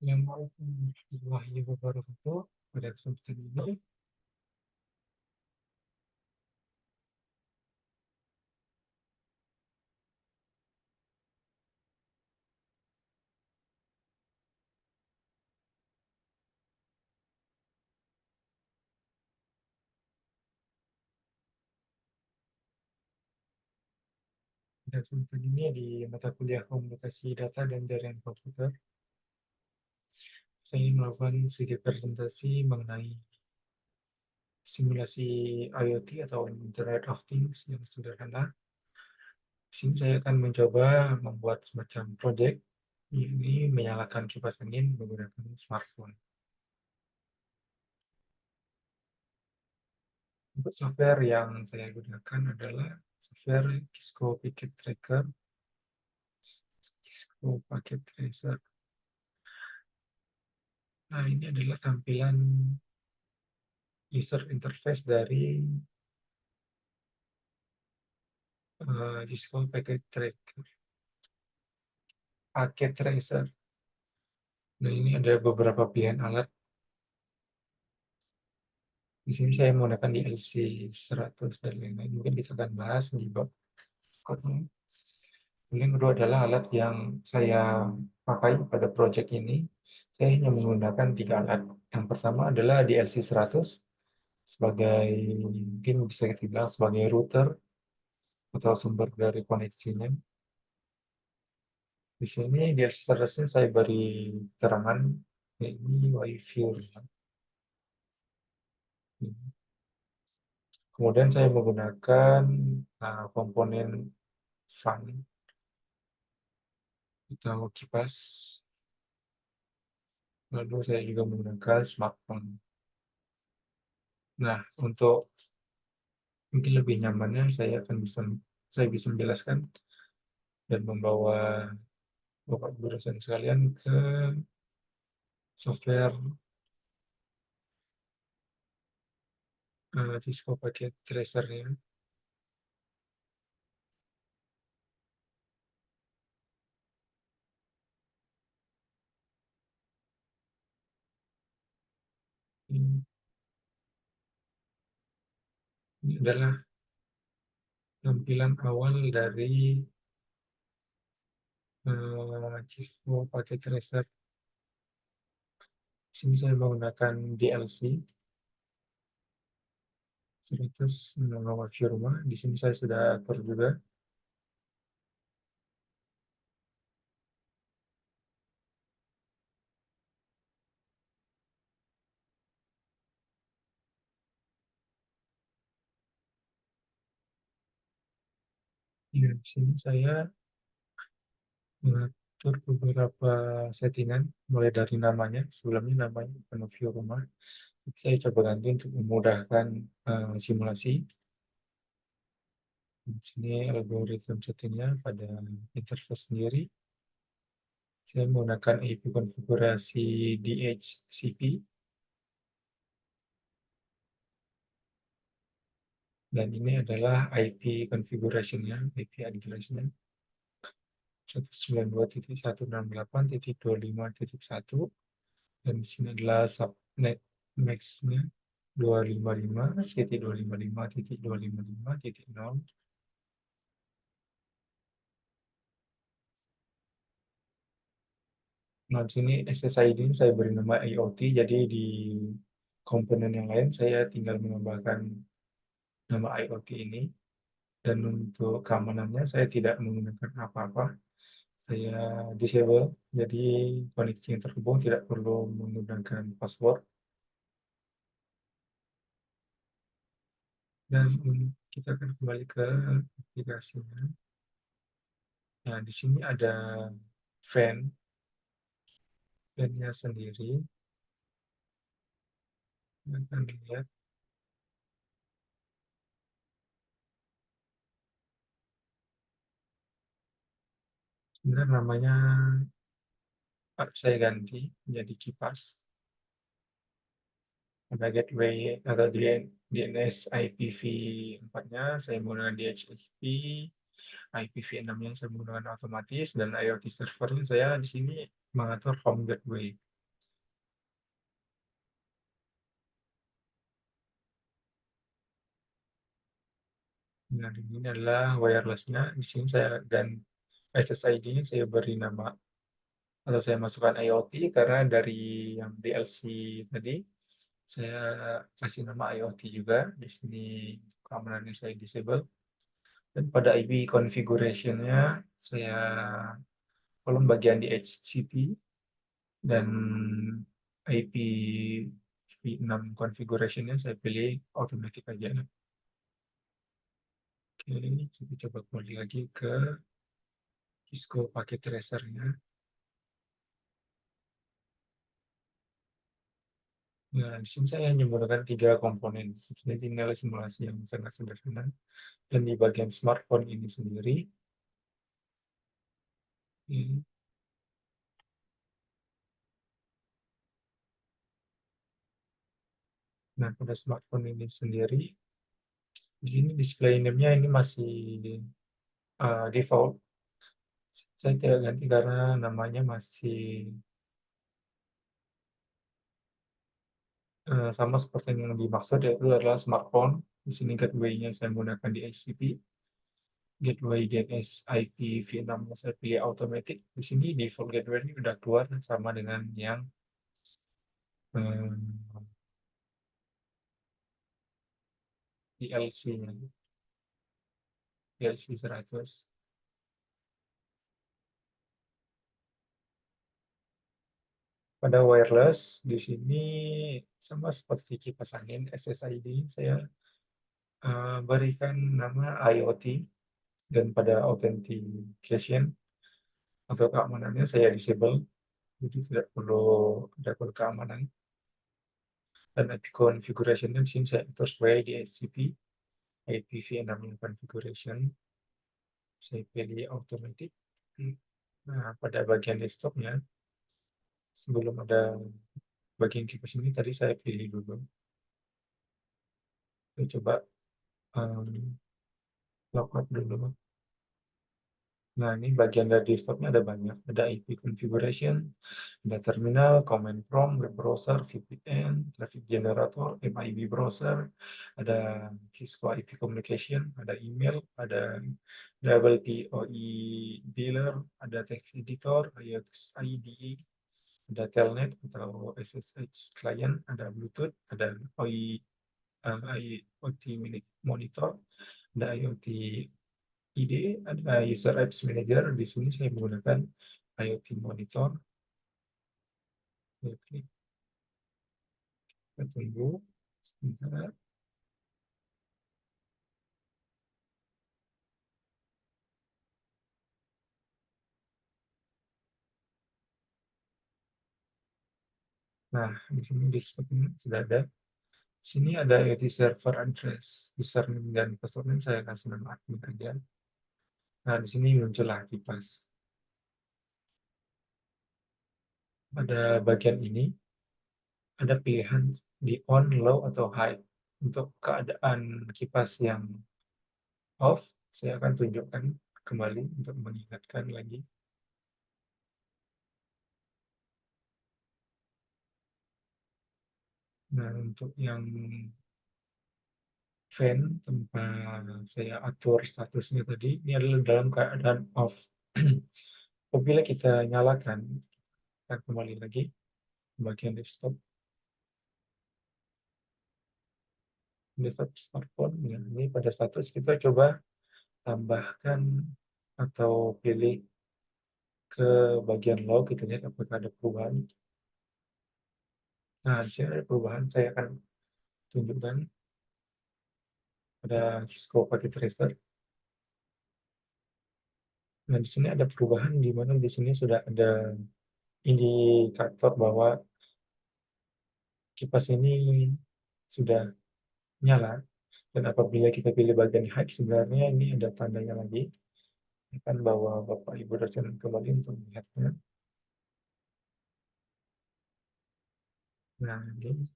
Assalamualaikum warahmatullahi wabarakatuh. Pada kesempatan ini, di mata kuliah komunikasi data dan jaringan komputer, saya ingin melakukan sedikit presentasi mengenai simulasi IoT atau Internet of Things yang sederhana. Di sini saya akan mencoba membuat semacam project ini menyalakan kipas angin menggunakan smartphone. Untuk software yang saya gunakan adalah software Cisco Packet Tracker, Cisco Packet Tracer. Nah, ini adalah tampilan user interface dari Cisco Packet Tracer. Nah, ini ada beberapa pilihan alat. Di sini saya menggunakan DLC 100 dan lain-lain. Mungkin kita akan bahas di bab berikutnya. Yang kedua adalah alat yang saya pakai pada project ini. Saya hanya menggunakan 3 alat. Yang pertama adalah DLC 100 sebagai, mungkin bisa kita bilang sebagai router atau sumber dari koneksinya. Di sini di aksesorinya saya beri keterangan ini WiFi. Kemudian saya menggunakan komponen fan atau kipas. Lalu saya juga menggunakan smartphone. Nah, untuk mungkin lebih nyamannya saya bisa menjelaskan dan membawa Bapak Ibu dosen sekalian ke software Cisco Packet Tracer-nya. Ini, ini adalah tampilan awal dari Cisco Packet Tracer. Di sini saya menggunakan DLC 100 nomor firma. Di sini saya sudah atur juga. Ya, di sini saya mengatur beberapa settingan, mulai dari namanya. Sebelumnya namanya bukan view rumah. Saya coba ganti untuk memudahkan simulasi. Di sini algoritma settingnya pada interface sendiri. Saya menggunakan IP konfigurasi DHCP. Dan ini adalah IP configuration-nya, IP address-nya. 192.168.25.1, dan di sini adalah subnet max-nya 255.255.255.0. Nah, di sini SSID ini saya beri nama IoT, jadi di komponen yang lain saya tinggal menambahkan nama IoT ini. Dan untuk keamanannya saya tidak menggunakan apa-apa. Saya disable, jadi koneksi yang terhubung tidak perlu menggunakan password. Dan kita akan kembali ke aplikasinya. Nah, di sini ada fan-nya sendiri. Kita akan lihat, sebenarnya namanya saya ganti menjadi kipas. Ada gateway atau DNS IPv4-nya, saya menggunakan DHCP, IPv6-nya saya menggunakan otomatis, dan IoT servernya saya di sini mengatur home gateway. Nah, ini adalah wireless-nya. Di sini saya dan SSID-nya saya beri nama atau saya masukkan IoT karena dari yang DLC tadi saya kasih nama IoT juga. Di sini keamanannya saya disable. Dan pada IP configuration-nya saya kolom bagian di HCP dan IP v6 configuration-nya saya pilih automatic aja. Oke, kita coba kembali lagi ke Cisco packet tracer-nya. Nah, di sini saya hanya menggunakan 3 komponen. Ini tinggal simulasi yang sangat sederhana. Dan di bagian smartphone ini sendiri, ini, nah pada smartphone ini sendiri, di sini display name-nya ini masih default. Saya tidak ganti karena namanya masih sama seperti yang dimaksud, yaitu adalah smartphone. Di sini gateway-nya saya menggunakan di HCP. Gateway DNS IP v6 saya pilih automatic. Di sini default gateway ini udah keluar sama dengan yang DLC-nya, DLC 100. Pada wireless, di sini sama seperti kipas angin SSID, saya berikan nama IoT, dan pada authentication atau keamanannya saya disable, jadi tidak perlu ada kode keamanan. Dan IP configuration di sini saya atur sesuai di HCP, IPv6 configuration, saya pilih automatic. Nah, pada bagian desktopnya, sebelum ada bagian kipas ini tadi saya pilih dulu. Saya coba logout dulu. Nah, ini bagian dari desktopnya ada banyak. Ada IP configuration, ada terminal, command prompt, web browser, VPN, traffic generator, MIB browser, ada Cisco IP communication, ada email, ada double POE dealer, ada text editor, IDE, ada telnet atau SSH client, ada Bluetooth, ada IoT monitor, ada IoT IDE, ada user apps manager. Di sini saya menggunakan IoT monitor. Oke, kita tunggu sebentar. Nah, di sini desktopnya sudah ada. Di sini ada IoT server address, username dan password saya kasih nama admin aja. Nah, di sini muncullah kipas. Pada bagian ini ada pilihan di on, low, atau high. Untuk keadaan kipas yang off, saya akan tunjukkan kembali untuk mengingatkan lagi. Nah, untuk yang fan tempat saya atur statusnya tadi, ini adalah dalam keadaan off. Apabila kita nyalakan, kita kembali lagi ke bagian desktop smartphone. Ya, ini pada status kita coba tambahkan atau pilih ke bagian log, kita lihat apakah ada perubahan. Nah, di sini ada perubahan, saya akan tunjukkan pada Cisco Packet Tracer. Nah, di sini ada perubahan di mana di sini sudah ada indikator bahwa kipas ini sudah nyala, dan apabila kita pilih bagian high, sebenarnya ini ada tandanya lagi, akan bawa Bapak Ibu dosen kembali untuk melihatnya. Nah, ini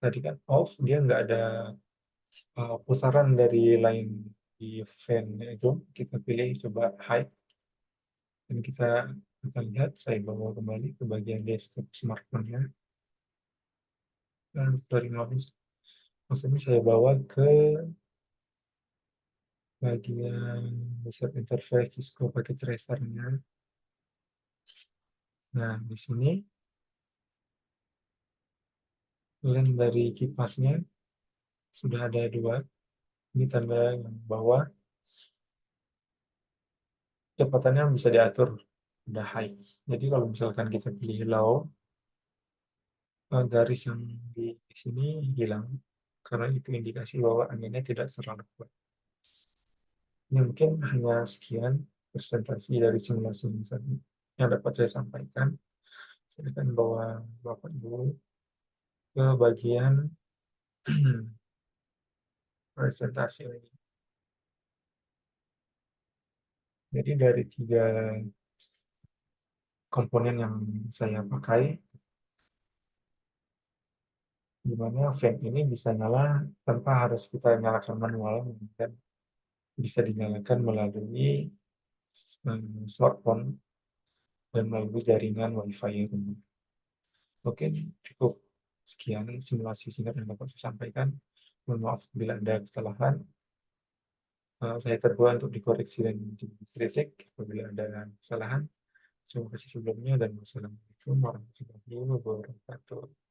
tadi kan off, dia nggak ada pusaran dari line di fan itu. Kita pilih coba high, dan kita akan lihat saya bawa kembali ke bagian desktop smartphone-nya. Dan story notice, maksudnya saya bawa ke bagian user interface Cisco packet tracer-nya. Nah, di sini link dari kipasnya sudah ada 2. Ini tanda yang bawah, kecepatannya bisa diatur, udah high. Jadi kalau misalkan kita pilih low, garis yang di sini hilang, karena itu indikasi bahwa anginnya tidak terlalu kuat. Ini mungkin hanya sekian presentasi dari simulasi yang dapat saya sampaikan. Saya akan bawa Bapak Ibu ke bagian presentasi lagi. Jadi dari 3 komponen yang saya pakai, di mana fan ini bisa nyala tanpa harus kita nyalakan manual, dan bisa dinyalakan melalui smartphone dan melalui jaringan WiFi rumah. Oke, cukup sekian simulasi singkat yang dapat saya sampaikan. Mohon maaf bila ada kesalahan. Saya terbuka untuk dikoreksi dan dikritik apabila ada kesalahan. Terima kasih sebelumnya dan wassalamualaikum warahmatullahi wabarakatuh.